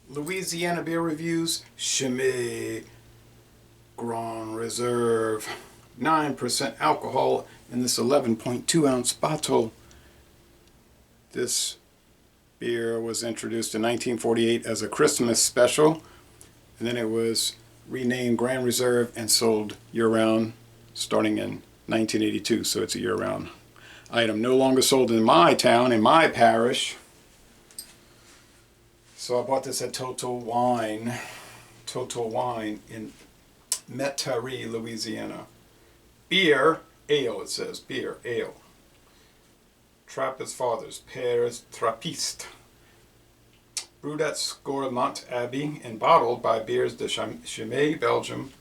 Louisiana beer reviews. Chimay Grand Reserve. 9% alcohol in this 11.2 ounce bottle. This beer was introduced in 1948 as a Christmas special, and then it was renamed Grand Reserve and sold year-round starting in 1982, so it's a year-round item. No longer sold in my town, in my parish. So I bought this at Total Wine in Metairie, Louisiana. Beer, ale, it says. Beer, ale. Trappist Fathers, Pères Trappist. Brewed at Scourmont, Abbey, and bottled by Beers de Chimay, Belgium,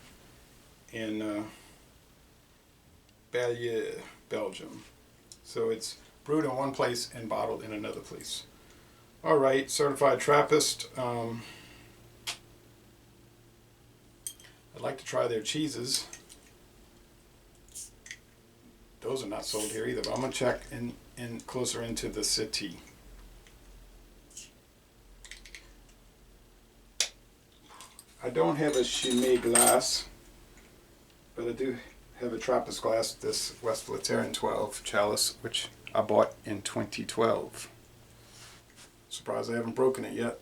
in Belgium. So it's brewed in one place and bottled in another place. All right, certified Trappist. I'd like to try their cheeses. Those are not sold here either, but I'm going to check in closer into the city. I don't have a Chimay glass, but I do have a Trappist glass, this West Lateran 12 chalice, which I bought in 2012. Surprised I haven't broken it yet.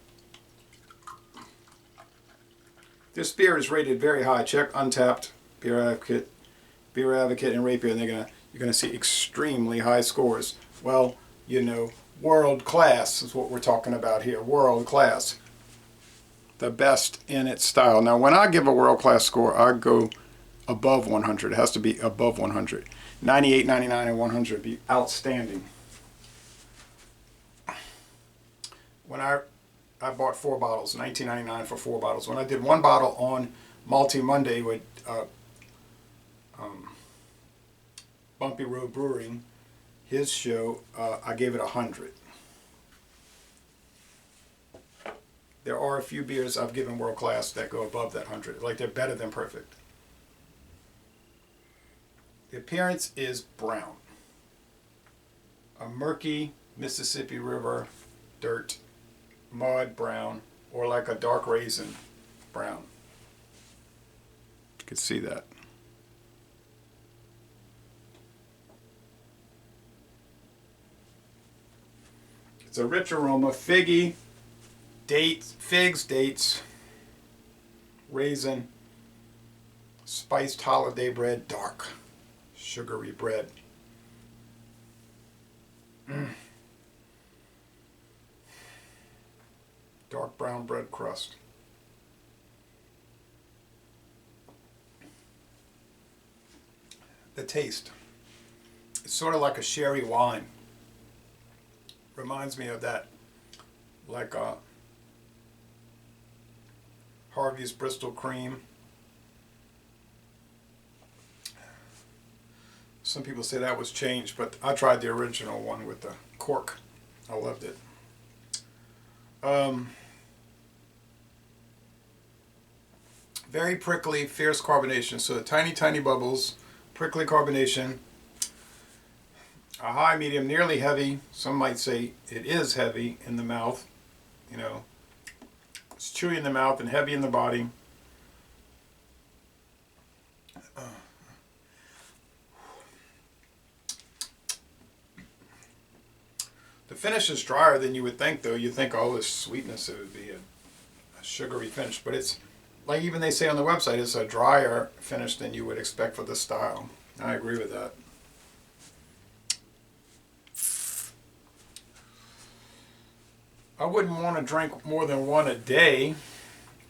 This beer is rated very high. Check Untapped, Beer Advocate, and Rate Beer, and you're gonna see extremely high scores. Well, you know, world class is what we're talking about here. World class. The best in its style. Now, when I give a world class score, I go above 100. It has to be above 100. 98, 99, and 100 would be outstanding. When I bought 4 bottles, $19.99 for 4 bottles. When I did 1 bottle on Malty Monday with Bumpy Road Brewing, his show, I gave it 100. There are a few beers I've given world class that go above that 100. Like, they're better than perfect. The appearance is brown. A murky Mississippi River dirt, mud brown, or like a dark raisin brown. You can see that. It's a rich aroma, figgy, dates, figs, dates, raisin, spiced holiday bread, dark, sugary bread. Dark brown bread crust. The taste. It's sort of like a sherry wine. Reminds me of that, like Harvey's Bristol Cream. Some people say that was changed, but I tried the original one with the cork. I loved it. Very prickly, fierce carbonation. So tiny, tiny bubbles, prickly carbonation. A high, medium, nearly heavy. Some might say it is heavy in the mouth. You know, it's chewy in the mouth and heavy in the body. The finish is drier than you would think, though. You'd think all this sweetness, it would be a sugary finish. But it's, like even they say on the website, it's a drier finish than you would expect for this style. I agree with that. I wouldn't want to drink more than 1 a day,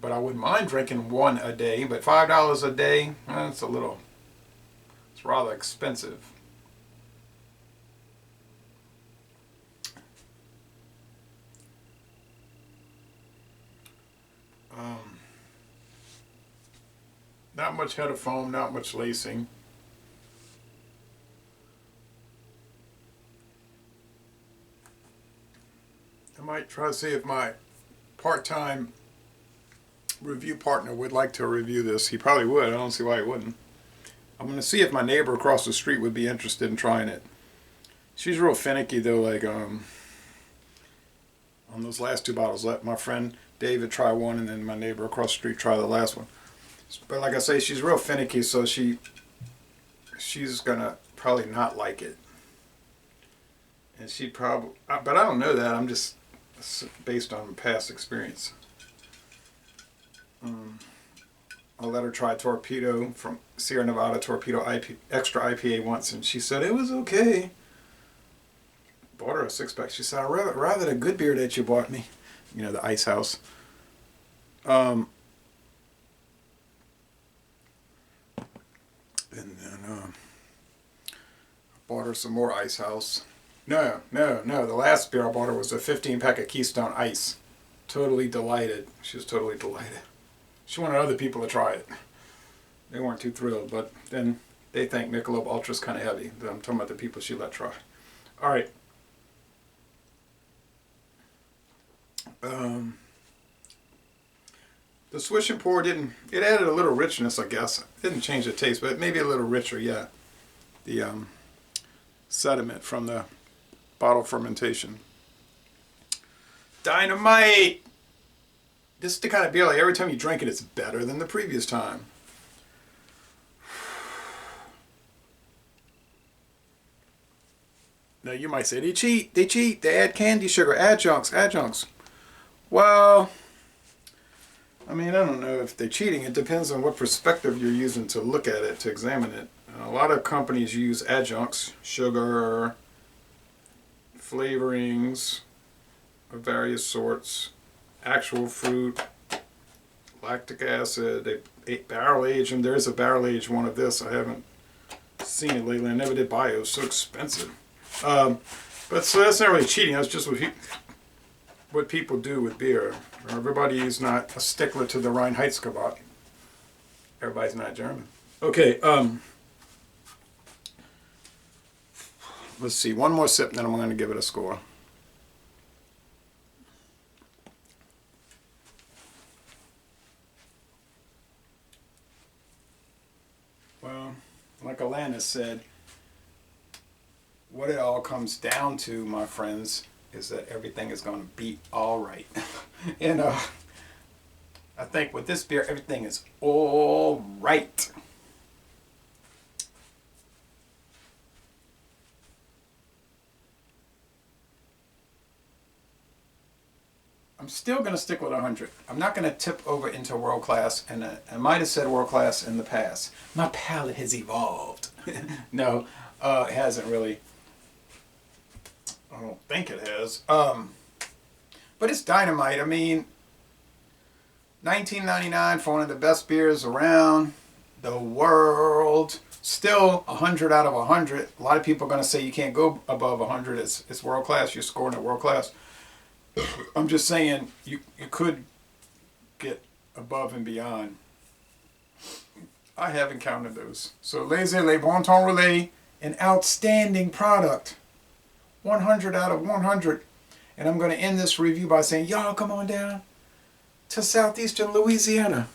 but I wouldn't mind drinking 1 a day. But $5 a day, it's it's rather expensive. Not much head of foam, not much lacing. I might try to see if my part-time review partner would like to review this. He probably would. I don't see why he wouldn't. I'm going to see if my neighbor across the street would be interested in trying it. She's real finicky though, like on those last 2 bottles. My friend David try one, and then my neighbor across the street try the last one. But like I say, she's real finicky, so she's gonna probably not like it. And she probably, but I don't know that. I'm just based on past experience. I'll let her try Torpedo from Sierra Nevada Torpedo Extra IPA once, and she said it was okay. Bought her a 6-pack. She said, "I'd rather the good beer that you bought me." You know, the Ice House. And then bought her some more Ice House. No. The last beer I bought her was a 15-pack of Keystone Ice. Totally delighted. She was totally delighted. She wanted other people to try it. They weren't too thrilled, but then they think Michelob Ultra's kind of heavy. I'm talking about the people she let try. All right. The Swish and Pour it added a little richness, I guess. It didn't change the taste, but maybe a little richer, yeah. The sediment from the bottle fermentation. Dynamite! This is the kind of beer, like every time you drink it, it's better than the previous time. Now you might say, they cheat, they add candy sugar, adjuncts. Well, I mean, I don't know if they're cheating. It depends on what perspective you're using to look at it, to examine it. A lot of companies use adjuncts, sugar, flavorings of various sorts, actual fruit, lactic acid. They barrel age them. There's a barrel age one of this. I haven't seen it lately. I never did buy it. It was so expensive. But so that's not really cheating. That's just what people do with beer. Everybody is not a stickler to the Reinheitsgebot. Everybody's not German. Okay. Let's see. One more sip, and then I'm going to give it a score. Well, like Alanis said, what it all comes down to, my friends, is that everything is going to be all right. And I think with this beer, everything is all right. I'm still going to stick with 100. I'm not going to tip over into world class, and I might have said world class in the past. My palate has evolved. No, it hasn't really. I don't think it has. But it's dynamite. I mean, $19.99 for one of the best beers around the world. Still 100 out of 100. A lot of people are going to say you can't go above 100. It's world class. You're scoring at world class. I'm just saying you could get above and beyond. I have encountered those. So Les Bon Ton Relais, an outstanding product. 100 out of 100. And I'm going to end this review by saying, y'all come on down to southeastern Louisiana.